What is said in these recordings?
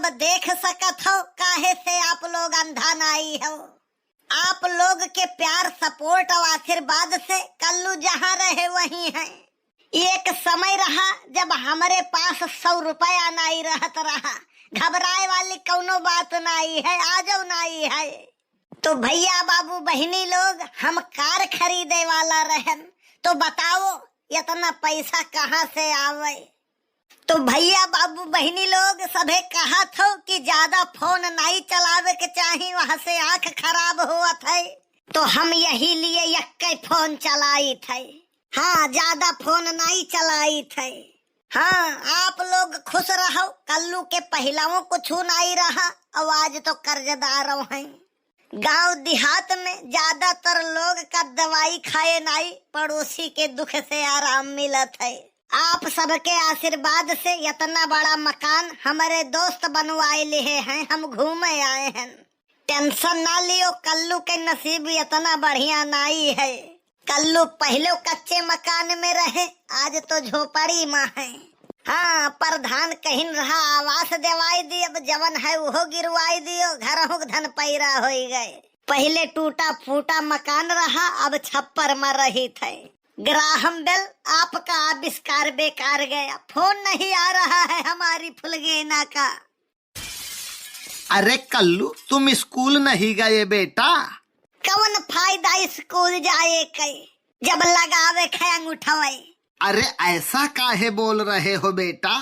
सब देख सकत हो, काहे से आप लोग अंधा नाई हो। आप लोग के प्यार, सपोर्ट और आशीर्वाद से कल्लू जहाँ रहे वहीं है। एक समय रहा जब हमारे पास 100 रुपया नाई रहत रहा। घबराए वाली कौनो बात नाई है, आ जाओ नाई है। तो भैया बाबू बहनी लोग, हम कार खरीदे वाला रहन, तो बताओ इतना पैसा कहाँ से आवे। तो भैया बाबू बहनी लोग सभे कहा थो कि ज्यादा फोन नहीं चलावे के चाहिए, वहाँ से आंख खराब होत है। तो हम यही लिए यक्के फोन चलाई थे। हाँ, ज्यादा फोन नहीं चलाई थे। हाँ, आप लोग खुश रहो। कल्लू के पहलाओं कुछ नहीं रहा, आवाज तो कर्जदारों हैं। गांव देहात में ज्यादातर लोग का दवाई खाए नहीं, पड़ोसी के दुख से आराम मिलत है। आप सबके आशीर्वाद से इतना बड़ा मकान हमारे दोस्त बनवाए लिए हैं, हम घूमे आए हैं। टेंशन ना लियो, कल्लू के नसीब इतना बढ़िया नहीं है। कल्लू पहले कच्चे मकान में रहे, आज तो झोपड़ी में है। हाँ, प्रधान कहीं रहा आवास देवाई दी, अब जवन है वो गिरवाई दियो, घर हो धन पैरा हो गए। पहले टूटा फूटा मकान रहा, अब छप्पर में रही थे। ग्राहम बेल, आपका आविष्कार बेकार गया। फोन नहीं आ रहा है हमारी फुलगेना का। अरे कल्लू, तुम स्कूल नहीं गए बेटा? कौन फायदा स्कूल जाए के, जब लगावे खे अंगूठवे। अरे ऐसा काहे बोल रहे हो बेटा?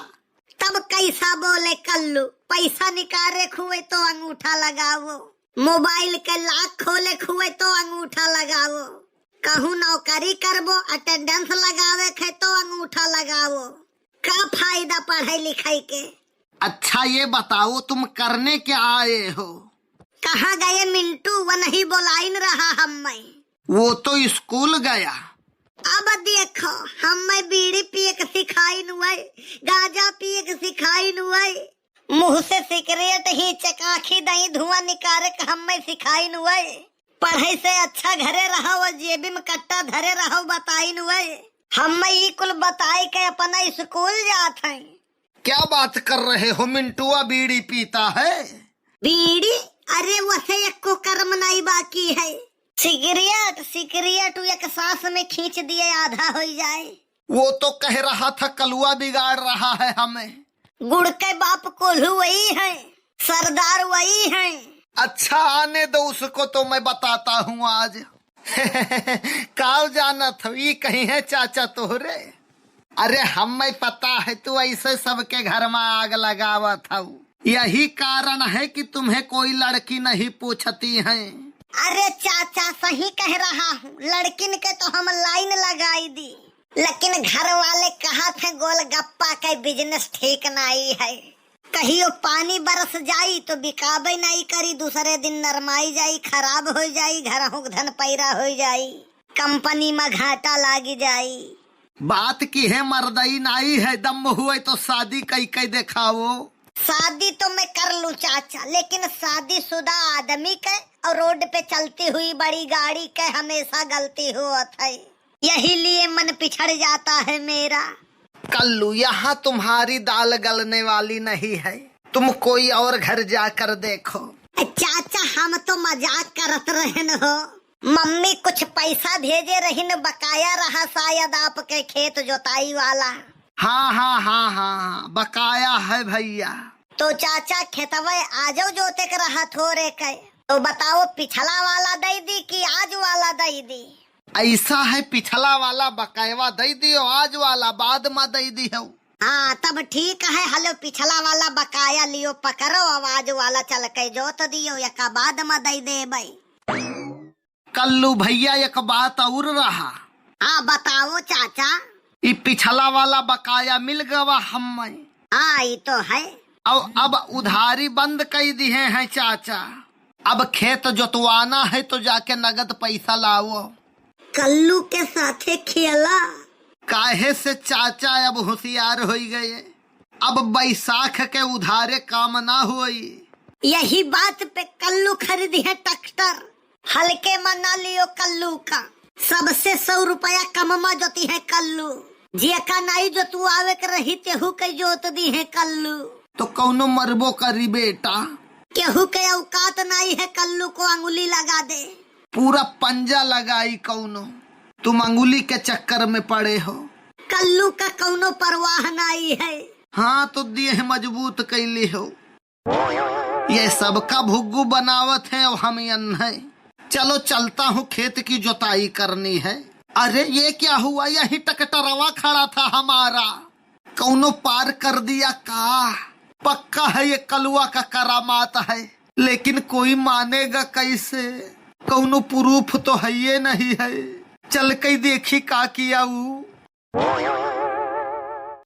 तब कैसा बोले कल्लू, पैसा निकाले खुए तो अंगूठा लगावो, मोबाइल के लाख खोले खुए तो अंगूठा लगावो, कहूँ नौकरी करबो अटेंडेंस लगावे खे तो अंगूठा लगावो। का फायदा पढ़ाई लिखाई के। अच्छा ये बताओ, तुम करने क्या आए हो? कहाँ गए मिंटू, वो नहीं बोलाइन रहा हमें। वो तो स्कूल गया। अब देखो, हमें बीड़ी पिए के सिखाइन हुए, गांजा पिए के सिखाइन हुए, मुंह से सिगरेट ही चकाखी दही धुआं निकाले के हमें सिखाइन हुए। पढ़ाई से अच्छा घरे रहो, जेबी में कट्टा धरे रहो बताइन हुए। हमें ये कुल बताए के अपना स्कूल जात हैं। क्या बात कर रहे हो? मिंटुआ बीड़ी पीता है? बीड़ी? अरे वैसे एक को कर्म नहीं बाकी है। सिगरेट एक सांस में खींच दिए आधा हो जाए। वो तो कह रहा था कलुआ बिगाड़ रहा है हमें। गुड़ के बाप कोल्हू वही है, सरदार वही है। अच्छा आने दो उसको, तो मैं बताता हूँ आज। काल जाना था, ये कहीं है चाचा तोहरे? अरे हमें पता है तू ऐसे सबके घर में आग लगावा था। यही कारण है कि तुम्हें कोई लड़की नहीं पूछती है। अरे चाचा सही कह रहा हूँ, लड़किन के तो हम लाइन लगाई दी, लेकिन घर वाले कहा थे गोलगप्पा का बिजनेस ठीक नहीं है। कहियो पानी बरस जाई तो बिकाबे नहीं करी, दूसरे दिन नरमाई जाई, खराब हो जाई, घर हो धन पैरा हो जाई, कंपनी में घाटा लागी जाई। बात की है मर्दई नाई है, दम हुए तो शादी कई कई दिखाओ। शादी तो मैं कर लूं चाचा, लेकिन शादीशुदा आदमी के और रोड पे चलती हुई बड़ी गाड़ी के हमेशा गलती होती है। यही लिए मन पिछड़ जाता है मेरा। कल्लू, यहाँ तुम्हारी दाल गलने वाली नहीं है, तुम कोई और घर जाकर देखो। चाचा हम तो मजाक करत रहन हो, मम्मी कुछ पैसा भेजे रहीन, बकाया रहा शायद आपके खेत जोताई वाला। हाँ हाँ हाँ हाँ, बकाया है भैया। तो चाचा खेतवे आजो जोते के रहा थोड़े के, तो बताओ पिछला वाला दे दी कि आज वाला दे दी? ऐसा है, पिछला वाला बकायवा दे दियो, आज वाला बाद में दे दियो। हाँ तब ठीक है। हलो पिछला वाला बकाया लियो पकड़ो, आवाज वाला चल के जोत दियो, एक बाद में दे दे भाई। कल्लू भैया एक बात और रहा। हाँ बताओ चाचा। ये पिछला वाला बकाया मिल गवा हमें। हाँ ये तो है। और अब उधारी बंद कर दिए हैं चाचा, अब खेत जोतवाना है तो जाके नगद पैसा लाओ। कल्लू के साथे खेला। काहे से चाचा अब होशियार हो गए, अब बैसाख के उधारे काम ना हुई। यही बात पे कल्लू खरीदी है ट्रैक्टर, हल्के में ना लियो कल्लू का, सबसे 100 रुपया कम में जोती है कल्लू। जिया का नहीं जो तू आवे कर रही तेहू के जोत दी है कल्लू। तो कौनो मरबो करी बेटा। केहू के औकात नहीं है कल्लू को अंगुली लगा दे। पूरा पंजा लगाई कौनो, तुम अंगुली के चक्कर में पड़े हो। कल्लू का कौनो परवाह नहीं है। हाँ तो दिए मजबूत कैली हो। ये सबका भुग्गू बनावत है, अब हम अन्हे। चलो चलता हूँ, खेत की जुताई करनी है। अरे ये क्या हुआ, यही टकटरवा खड़ा था हमारा, कौनो पार कर दिया का? पक्का है ये कलुआ का करामात है, लेकिन कोई मानेगा कैसे? कौनो प्रूफ तो है ये नहीं है। चल के देखी का किया वो।